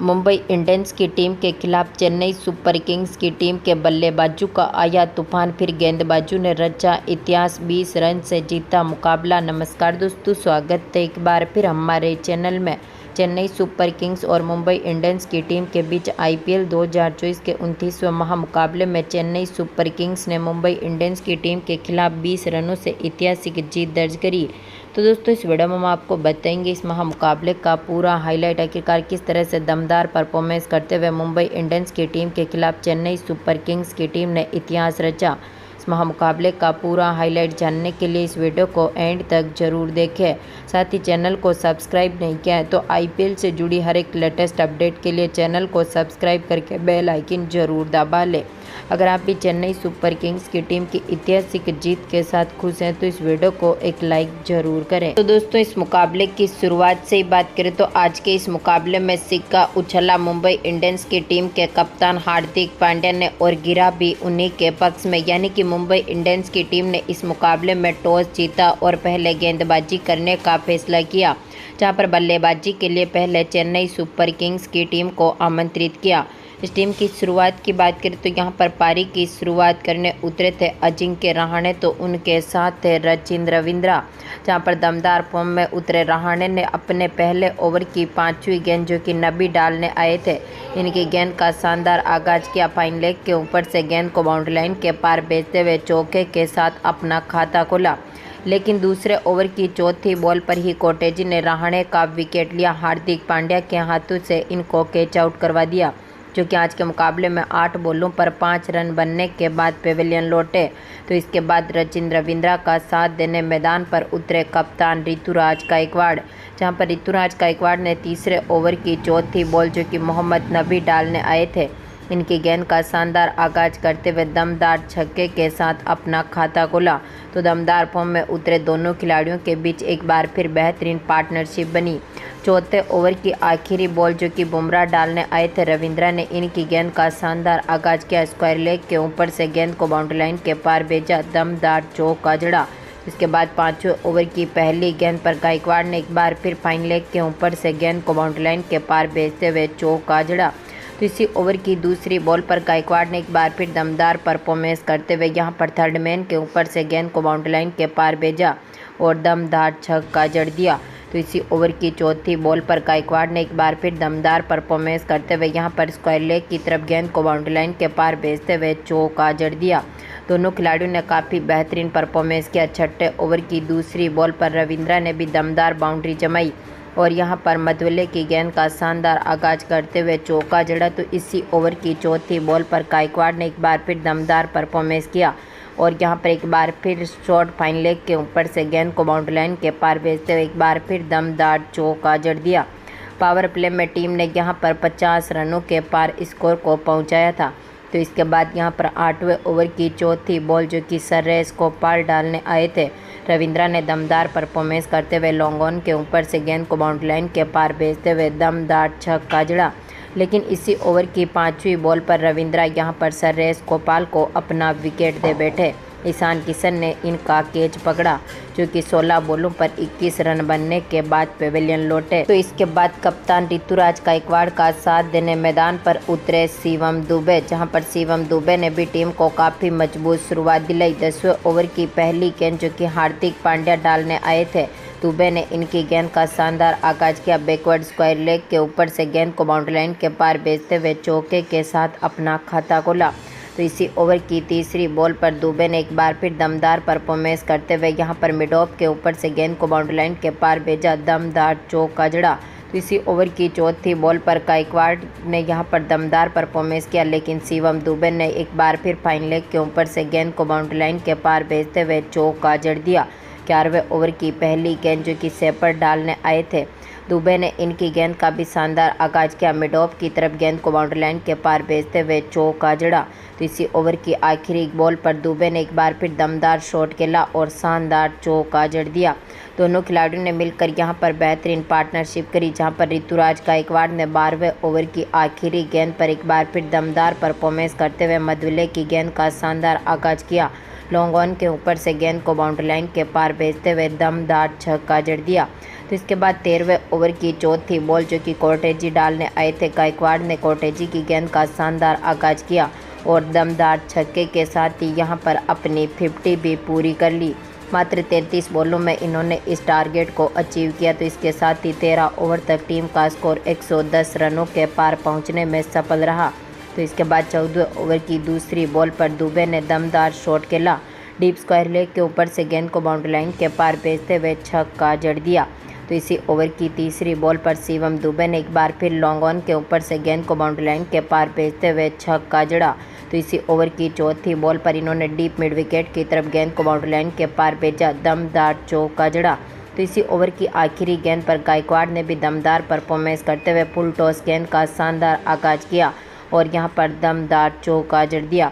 Mumbai Indians की team के खिलाफ चेन्नई सुपर किंग्स की टीम के बल्लेबाजों का आया तूफान, फिर गेंदबाजों ने रचा इतिहास, 20 रन से जीता मुकाबला। नमस्कार दोस्तों, स्वागत है एक बार फिर हमारे चैनल में। चेन्नई सुपर किंग्स और मुंबई इंडियंस की टीम के बीच आईपीएल 2024 के 29वें महामुकाबले में चेन्नई सुपर किंग्स ने मुंबई इंडियंस की टीम के खिलाफ 20 रनों से ऐतिहासिक जीत दर्ज करी। तो दोस्तों, इस वीडियो में हम आपको बताएंगे इस महामुकाबले का पूरा हाईलाइट, आखिरकार किस तरह से दमदार परफॉर्मेंस करते हुए मुंबई इंडियंस की टीम के खिलाफ चेन्नई सुपर किंग्स की टीम ने इतिहास रचा। इस महामुकाबले का पूरा हाईलाइट जानने के लिए इस वीडियो को एंड तक जरूर देखें। साथ ही चैनल को सब्सक्राइब नहीं किया है तो आईपीएल से जुड़ी हर एक लेटेस्ट अपडेट के लिए चैनल को सब्सक्राइब करके बेल आइकन जरूर दबा लें। अगर आप भी चेन्नई सुपर किंग्स की टीम की ऐतिहासिक जीत के साथ खुश हैं तो इस वीडियो को एक लाइक जरूर करें। तो दोस्तों, इस मुकाबले की शुरुआत से ही बात करें तो आज के इस मुकाबले में सिक्का उछला मुंबई इंडियंस की टीम के कप्तान हार्दिक पांड्या ने और गिरा भी उन्हीं के पक्ष में, यानी कि मुंबई इंडियंस की टीम ने इस मुकाबले में टॉस जीता और पहले गेंदबाजी करने का फैसला किया, जहां पर बल्लेबाजी के लिए पहले चेन्नई सुपर किंग्स की टीम को आमंत्रित किया। इस टीम की शुरुआत की बात करें तो यहां पर पारी की शुरुआत करने उतरे थे अजिंक्य रहाणे, तो उनके साथ थे रचिंद्र रवींद्र। जहां पर दमदार फॉर्म में उतरे रहाणे ने अपने पहले ओवर की 5वीं गेंद जो कि नबी डालने आए थे, इनकी गेंद का शानदार आगाज किया। फाइन लेग के ऊपर से गेंद को बाउंड्री लाइन के पार भेजते हुए चौके के साथ अपना खाता खोला, लेकिन दूसरे ओवर की चौथी बॉल पर ही कोटेजी ने रहाणे का विकेट लिया। हार्दिक पांड्या के हाथों से इनको कैच आउट करवा दिया, जो कि आज के मुकाबले में 8 बॉलों पर 5 रन बनने के बाद पेविलियन लौटे। तो इसके बाद रचिंद्र रवींद्र का साथ देने मैदान पर उतरे कप्तान ऋतुराज गायकवाड़, जहां पर ऋतुराज गायकवाड़ ने तीसरे ओवर की चौथी बॉल जो कि मोहम्मद नबी डालने आए थे, इनकी गेंद का शानदार आगाज करते हुए दमदार छक्के के साथ अपना खाता खोला। तो दमदार फॉर्म में उतरे दोनों खिलाड़ियों के बीच एक बार फिर बेहतरीन पार्टनरशिप बनी। चौथे ओवर की आखिरी बॉल जो कि बुमराह डालने आए थे, रवींद्र ने इनकी गेंद का शानदार आगाज किया। स्क्वायर लेग के ऊपर से गेंद को बाउंड्री लाइन के पार भेजा, दमदार चौका जड़ा। इसके बाद 5वें ओवर की पहली गेंद पर गायकवाड़ ने एक बार फिर फाइन लेग के ऊपर से गेंद को बाउंड्री लाइन के पार भेजते हुए चौका जड़ा। तो इसी ओवर की दूसरी बॉल पर गायकवाड़ ने एक बार फिर दमदार परफॉर्मेंस करते हुए यहां पर थर्ड मैन के ऊपर से गेंद को बाउंड्री लाइन के पार भेजा और दमदार छक्का जड़ दिया। तो इसी ओवर की चौथी बॉल पर गायकवाड़ ने एक बार फिर दमदार परफॉर्मेंस करते हुए यहां पर स्क्वायर लेग की तरफ गेंद को बाउंड्री लाइन के पार भेजते हुए चौका जड़ दिया। दोनों खिलाड़ियों ने काफ़ी बेहतरीन परफॉर्मेंस किया। छठे ओवर की दूसरी बॉल पर रवींद्र ने भी दमदार बाउंड्री जमाई और यहां पर मधुले की गेंद का शानदार आगाज करते हुए चौका जड़ा। तो इसी ओवर की चौथी बॉल पर गायकवाड़ ने एक बार फिर दमदार परफॉर्मेंस किया और यहां पर एक बार फिर शॉर्ट फाइन लेग के ऊपर से गेंद को बाउंड्री लाइन के पार भेजते हुए एक बार फिर दमदार चौका जड़ दिया। पावर प्ले में टीम ने यहां पर 50 रनों के पार स्कोर को पहुंचाया था। तो इसके बाद यहां पर 8वें ओवर की चौथी बॉल जो कि सर्रेस को पार डालने आए थे, रवींद्र ने दमदार परफॉर्मेंस करते हुए लॉन्ग ऑन के ऊपर से गेंद को बाउंड्री लाइन के पार भेजते हुए दमदार छक्का जड़ा। लेकिन इसी ओवर की 5वीं बॉल पर रवींद्र यहां पर सर्रेस गोपाल को अपना विकेट दे बैठे। ईशान किशन ने इनका कैच पकड़ा, जो कि 16 बॉलों पर 21 रन बनने के बाद पेविलियन लौटे। तो इसके बाद कप्तान ऋतुराज गायकवाड़ का साथ देने मैदान पर उतरे शिवम दुबे, जहां पर शिवम दुबे ने भी टीम को काफ़ी मजबूत शुरुआत दिलाई। 10वें ओवर की पहली गेंद जो कि हार्दिक पांड्या डालने आए थे, दुबे ने इनकी गेंद का शानदार आगाज किया। बैकवर्ड स्क्वायर लेग के ऊपर से गेंद को बाउंड्री लाइन के पार भेजते हुए चौके के साथ अपना खाता खोला। तो इसी ओवर की तीसरी बॉल पर दुबे ने एक बार फिर दमदार परफॉर्मेंस करते हुए यहां पर मिड ऑफ के ऊपर से गेंद को बाउंड्री लाइन के पार भेजा, दमदार चौका जड़ा। तो इसी ओवर की चौथी बॉल पर गायकवाड़ ने यहां पर दमदार परफॉर्मेंस किया, लेकिन शिवम दुबे ने एक बार फिर फाइन लेग के ऊपर से गेंद को बाउंड्री लाइन के पार भेजते हुए चौका जड़ दिया। 11वें ओवर की पहली गेंद जो कि सेपर डालने आए थे, दुबे ने इनकी गेंद का भी शानदार आगाज किया। मिड ऑफ की तरफ गेंद को बाउंड्री लाइन के पार भेजते हुए चौका जड़ा। तो इसी ओवर की आखिरी बॉल पर दुबे ने एक बार फिर दमदार शॉट खेला और शानदार चौका जड़ दिया। दोनों खिलाड़ियों ने मिलकर यहां पर बेहतरीन पार्टनरशिप करी, जहां पर ऋतुराज गायकवाड़ ने 12वें ओवर की आखिरी गेंद पर एक बार फिर दमदार परफॉर्मेंस करते हुए मधुले की गेंद का शानदार आगाज किया। लॉन्ग ऑन के ऊपर से गेंद को बाउंड्री लाइन के पार भेजते हुए दमदार छक्का जड़ दिया। तो इसके बाद 13वें ओवर की चौथी बॉल जो कि कोर्टेजी डालने आए थे, गायकवाड़ ने कोर्टेजी की गेंद का शानदार आगाज किया और दमदार छक्के के साथ ही यहां पर अपनी 50 भी पूरी कर ली। मात्र 33 बॉलों में इन्होंने इस टारगेट को अचीव किया। तो इसके साथ ही 13 ओवर तक टीम का स्कोर 110 रनों के पार पहुंचने में सफल रहा। तो इसके बाद 14वें ओवर की दूसरी बॉल पर दुबे ने दमदार शॉट खेला। डीप स्क्वायर लेग के ऊपर से गेंद को बाउंड्री लाइन के पार भेजते हुए छक्का जड़ दिया। तो इसी ओवर की तीसरी बॉल पर शिवम दुबे ने एक बार फिर लॉन्ग ऑन के ऊपर से गेंद को बाउंड्री लाइन के पार भेजते हुए छक्का जड़ा। तो इसी ओवर की चौथी बॉल पर इन्होंने डीप मिड विकेट की तरफ गेंद को बाउंड्री लाइन के पार भेजा, दमदार चौका जड़ा। तो इसी ओवर की आखिरी गेंद पर गायकवाड़ ने भी दमदार परफॉर्मेंस करते हुए फुल टॉस गेंद का शानदार आगाज किया और यहां पर दमदार चौका जड़ दिया।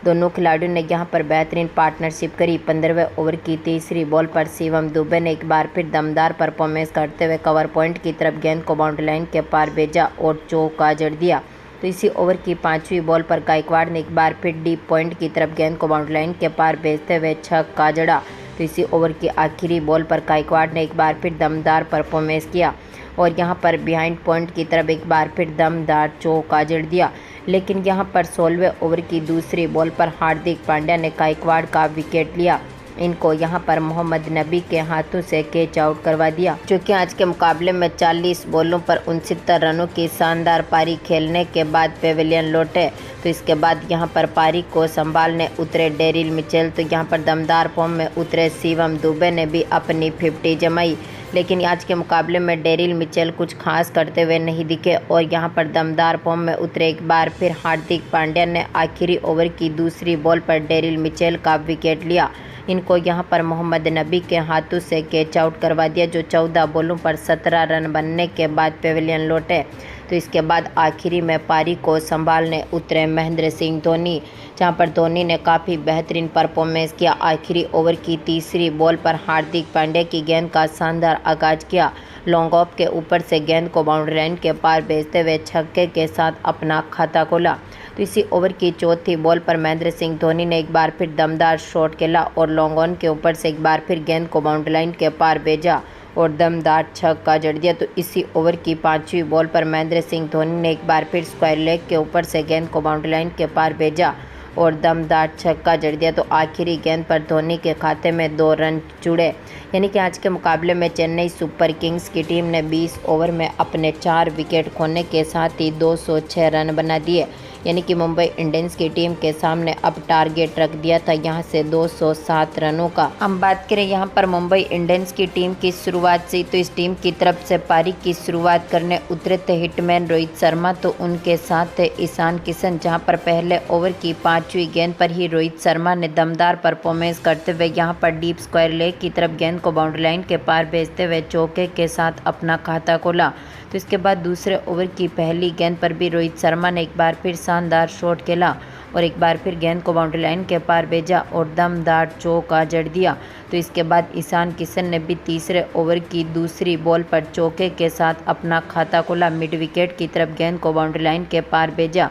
दोनों खिलाड़ियों ने यहां पर बेहतरीन पार्टनरशिप करी। 15वें ओवर की तीसरी बॉल पर शिवम दुबे ने एक बार फिर दमदार परफॉर्मेंस करते हुए कवर पॉइंट की तरफ गेंद को बाउंड्री लाइन के पार भेजा और चौका जड़ दिया। तो इसी ओवर की 5वीं बॉल पर गायकवाड़ ने एक बार फिर डीप पॉइंट की तरफ गेंद को बाउंड्री लाइन के पार भेजते हुए छक्का जड़ा। तो इसी ओवर की आखिरी बॉल पर गायकवाड़ ने एक बार फिर दमदार परफॉर्मेंस किया और यहां पर बिहाइंड पॉइंट की तरफ एक बार फिर दमदार चौका जड़ दिया। लेकिन यहां पर 16वें ओवर की दूसरी बॉल पर हार्दिक पांड्या ने गायकवाड़ का विकेट लिया। इनको यहां पर मोहम्मद नबी के हाथों से कैच आउट करवा दिया, जो कि आज के मुकाबले में 40 बॉलों पर 69 रनों की शानदार पारी खेलने के बाद पेविलियन लौटे। तो इसके बाद यहां पर पारी को संभालने उतरे डेरिल मिचेल। तो यहां पर दमदार फॉर्म में उतरे शिवम दुबे ने भी अपनी 50 जमाई। लेकिन आज के मुकाबले में डेरिल मिचेल कुछ खास करते हुए नहीं दिखे और यहां पर दमदार फॉर्म में उतरे एक बार फिर हार्दिक पांड्या ने आखिरी ओवर की दूसरी बॉल पर डेरिल मिचेल का विकेट लिया। इनको यहां पर मोहम्मद नबी के हाथों से कैच आउट करवा दिया, जो 14 बॉलों पर 17 रन बनने के बाद पेविलियन लौटे। तो इसके बाद आखिरी में पारी को संभालने उतरे महेंद्र सिंह धोनी, जहां पर धोनी ने काफ़ी बेहतरीन परफॉर्मेंस किया। आखिरी ओवर की तीसरी बॉल पर हार्दिक पांड्या की गेंद का शानदार आगाज किया। लॉन्ग ऑफ के ऊपर से गेंद को बाउंड्री लाइन के पार भेजते हुए छक्के के साथ अपना खाता खोला। तो इसी ओवर की चौथी बॉल पर महेंद्र सिंह धोनी ने एक बार फिर दमदार शॉट खेला और लॉन्ग ऑन के ऊपर से एक बार फिर गेंद को बाउंड्री लाइन के पार भेजा और दमदार छक्का जड़ दिया। तो इसी ओवर की 5वीं बॉल पर महेंद्र सिंह धोनी ने एक बार फिर स्क्वायर लेग के ऊपर से गेंद को बाउंड्री लाइन के पार भेजा और दमदार छक्का जड़ दिया। तो आखिरी गेंद पर धोनी के खाते में 2 रन जुड़े। यानी कि आज के मुकाबले में चेन्नई सुपर किंग्स की टीम ने 20 ओवर में अपने 4 विकेट खोने के साथ ही 206 रन बना दिए। यानी कि मुंबई इंडियंस की टीम के सामने अब टारगेट रख दिया था यहां से 207 रनों का। हम बात करें यहां पर मुंबई इंडियंस की टीम की शुरुआत से, तो इस टीम की तरफ से पारी की शुरुआत करने उतरे थे हिटमैन रोहित शर्मा। तो उनके साथ थे ईशान किशन, जहां पर पहले ओवर की 5वीं गेंद पर ही रोहित शर्मा ने दमदार परफॉर्मेंस करते हुए यहां पर डीप स्क्वायर लेग की तरफ गेंद को बाउंड्री लाइन के पार भेजते हुए चौके के साथ अपना खाता खोला। तो इसके बाद दूसरे ओवर की पहली गेंद पर भी रोहित शर्मा ने एक बार फिर शानदार शॉट खेला और एक बार फिर गेंद को बाउंड्री लाइन के पार भेजा और दमदार चौका जड़ दिया। तो इसके बाद ईशान किशन ने भी तीसरे ओवर की दूसरी बॉल पर चौके के साथ अपना खाता खोला। मिड विकेट की तरफ गेंद को बाउंड्री लाइन के पार भेजा।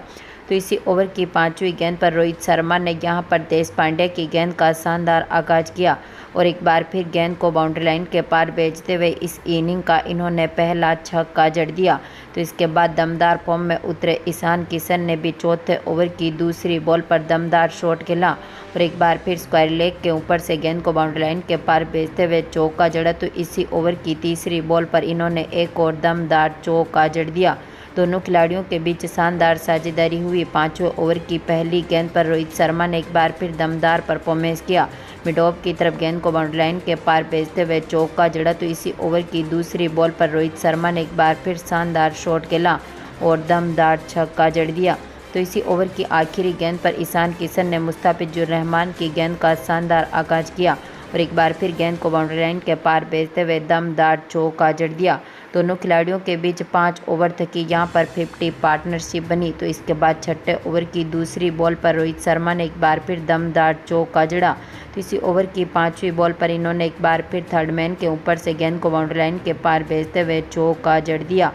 तो इसी ओवर की 5वीं गेंद पर रोहित शर्मा ने यहां पर देशपांडे की गेंद का शानदार आगाज किया और एक बार फिर गेंद को बाउंड्री लाइन के पार भेजते हुए इस इनिंग का इन्होंने पहला छक्का जड़ दिया। तो इसके बाद दमदार फॉर्म में उतरे ईशान किशन ने भी चौथे ओवर की दूसरी बॉल पर दमदार शॉट खेला और एक बार फिर स्क्वायर लेग के ऊपर से गेंद को बाउंड्री लाइन के पार भेजते हुए चौका जड़ा। तो इसी ओवर की तीसरी बॉल पर इन्होंने एक और दमदार चौका जड़ दिया। दोनों खिलाड़ियों के बीच शानदार साझेदारी हुई। 5वें ओवर की पहली गेंद पर रोहित शर्मा ने एक बार फिर दमदार परफॉर्मेंस किया। मिड ऑफ की तरफ गेंद को बाउंड्री लाइन के पार भेजते हुए चौका जड़ा। तो इसी ओवर की दूसरी बॉल पर रोहित शर्मा ने एक बार फिर शानदार शॉट खेला और दमदार छक्का जड़ दिया। तो इसी ओवर की आखिरी गेंद पर ईशान किशन ने मुस्तफिजुर रहमान की गेंद का शानदार आगाज किया और एक बार फिर गेंद को बाउंड्री लाइन के पार भेजते हुए दमदार चौका जड़ दिया। दोनों खिलाड़ियों के बीच 5 ओवर तक की यहां पर 50 पार्टनरशिप बनी। तो इसके बाद छठे ओवर की दूसरी बॉल पर रोहित शर्मा ने एक बार फिर दमदार चौका जड़ा। तो इसी ओवर की 5वीं बॉल पर इन्होंने एक बार फिर थर्ड मैन के ऊपर से गेंद को बाउंड्री लाइन के पार भेजते हुए चौका जड़ दिया।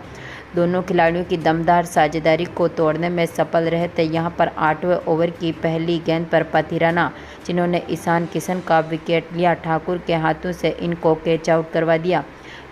दोनों खिलाड़ियों की दमदार साझेदारी को तोड़ने में सफल रहे थे। यहां पर 8वें ओवर की पहली गेंद पर पथिराना, जिन्होंने ईशान किशन का विकेट लिया, ठाकुर के हाथों से इनको कैच आउट करवा दिया,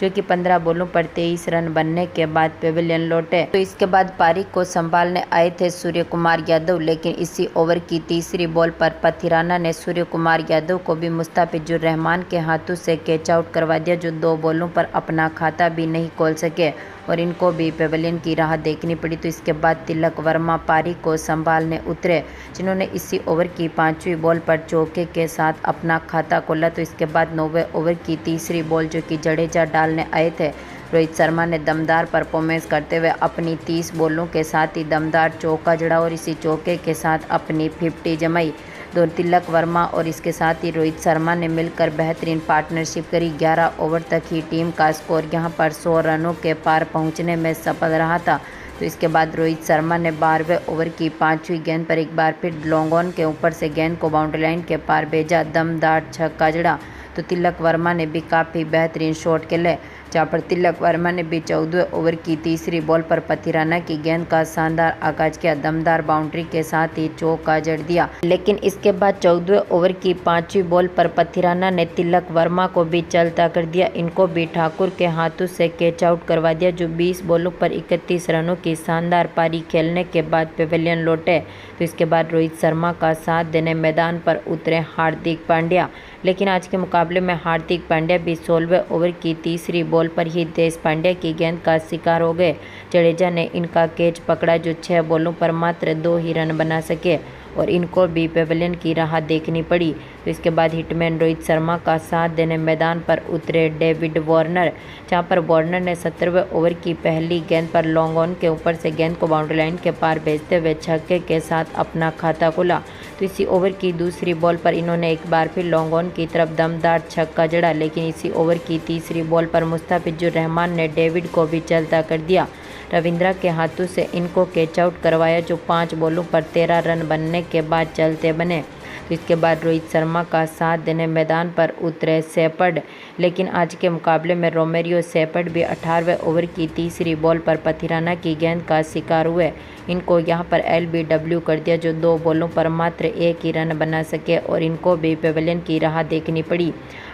जो कि 15 बॉलों पर 23 रन बनने के बाद पेविलियन लौटे। तो इसके बाद पारी को संभालने आए थे सूर्य कुमार यादव, लेकिन इसी ओवर की तीसरी बॉल पर पथिराना ने सूर्य कुमार यादव को भी मुस्ताफिजुर रहमान के हाथों से कैच आउट करवा दिया, जो 2 बॉलों पर अपना खाता भी नहीं खोल सके और इनको भी पेविलियन की राह देखनी पड़ी। तो इसके बाद तिलक वर्मा पारी को संभालने उतरे, जिन्होंने इसी ओवर की 5वीं बॉल पर चौके के साथ अपना खाता खोला। तो इसके बाद 9वें ओवर की तीसरी बॉल, जो कि जडेजा डालने आए थे, रोहित शर्मा ने दमदार परफॉर्मेंस करते हुए अपनी 30 बॉलों के साथ ही दमदार चौका जड़ा और इसी चौके के साथ अपनी 50 जमाई। तिलक वर्मा और इसके साथ ही रोहित शर्मा ने मिलकर बेहतरीन पार्टनरशिप करी। 11 ओवर तक ही टीम का स्कोर यहां पर 100 रनों के पार पहुंचने में सफल रहा था। तो इसके बाद रोहित शर्मा ने 12वें ओवर की 5वीं गेंद पर एक बार फिर लॉन्ग ऑन के ऊपर से गेंद को बाउंड्री लाइन के पार भेजा, दमदार छक्का जड़ा। तो तिलक वर्मा ने भी काफ़ी बेहतरीन शॉट खेले, जहाँ पर तिलक वर्मा ने भी 14वें ओवर की तीसरी बॉल पर पथिराना की गेंद का शानदार आगाज किया, दमदार बाउंड्री के साथ ही चौका जड़ दिया। लेकिन इसके बाद 14वें ओवर की 5वीं बॉल पर पथिराना ने तिलक वर्मा को भी चलता कर दिया, इनको भी ठाकुर के हाथों से कैच आउट करवा दिया, जो 20 बॉलों पर 31 रनों की शानदार पारी खेलने के बाद पेविलियन लौटे। तो इसके बाद रोहित शर्मा का साथ देने मैदान पर उतरे हार्दिक पांड्या, लेकिन आज के मुकाबले में हार्दिक पांड्या भी 16वें ओवर की तीसरी बॉल पर ही देश पांड्या की गेंद का शिकार हो गए। जडेजा ने इनका कैच पकड़ा, जो 6 बॉलों पर मात्र 2 ही रन बना सके और इनको भी पेविलियन की राह देखनी पड़ी। तो इसके बाद हिटमैन रोहित शर्मा का साथ देने मैदान पर उतरे डेविड वार्नर, जहां पर वार्नर ने 17वें ओवर की पहली गेंद पर लॉन्ग ऑन के ऊपर से गेंद को बाउंड्री लाइन के पार भेजते हुए छक्के के साथ अपना खाता खोला। तो इसी ओवर की दूसरी बॉल पर इन्होंने एक बार फिर लॉन्ग ऑन की तरफ दमदार छक्का जड़ा, लेकिन इसी ओवर की तीसरी बॉल पर मुस्ताफिजुर रहमान ने डेविड को भी चलता कर दिया। रविंद्रा के हाथों से इनको कैच आउट करवाया, जो 5 बॉलों पर 13 रन बनने के बाद चलते बने। तो इसके बाद रोहित शर्मा का साथ देने मैदान पर उतरे शेपर्ड, लेकिन आज के मुकाबले में रोमेरियो शेपर्ड भी 18वें ओवर की तीसरी बॉल पर पथिराना की गेंद का शिकार हुए, इनको यहां पर LBW कर दिया, जो 2 बॉलों पर मात्र 1 ही रन बना सके और इनको भी पेविलियन की राह देखनी पड़ी।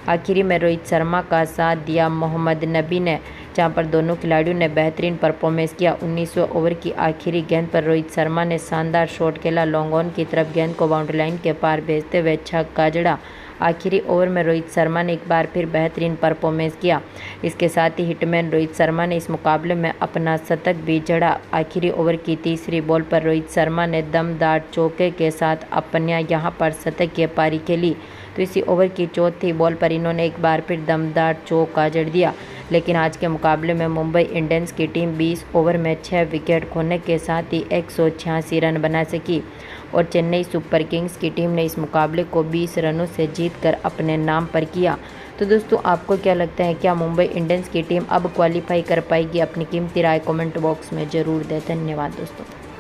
आखिरी में रोहित शर्मा का साथ दिया मोहम्मद नबी ने, जहां पर दोनों खिलाड़ियों ने बेहतरीन परफॉर्मेंस किया। 19वें ओवर की आखिरी गेंद पर रोहित शर्मा ने शानदार शॉट खेला, लॉन्ग ऑन की तरफ गेंद को बाउंड्री लाइन के पार भेजते हुए छक्का जड़ा। आखिरी ओवर में रोहित शर्मा ने एक बार फिर बेहतरीन परफॉर्मेंस किया। इसके साथ ही हिटमैन रोहित शर्मा ने इस मुकाबले में अपना शतक भी जड़ा। आखिरी ओवर की तीसरी बॉल पर रोहित शर्मा ने दमदार चौके के साथ अपना यहां पर शतकीय पारी खेली। तो इसी ओवर की चौथी बॉल पर इन्होंने एक बार फिर दमदार चौका जड़ दिया। लेकिन आज के मुकाबले में मुंबई इंडियंस की टीम 20 ओवर में 6 विकेट खोने के साथ ही 186 रन बना सकी और चेन्नई सुपर किंग्स की टीम ने इस मुकाबले को 20 रनों से जीतकर अपने नाम पर किया। तो दोस्तों, आपको क्या लगता है, क्या मुंबई इंडियंस की टीम अब क्वालिफाई कर पाएगी? अपनी कीमती राय कमेंट बॉक्स में ज़रूर दें। धन्यवाद दोस्तों।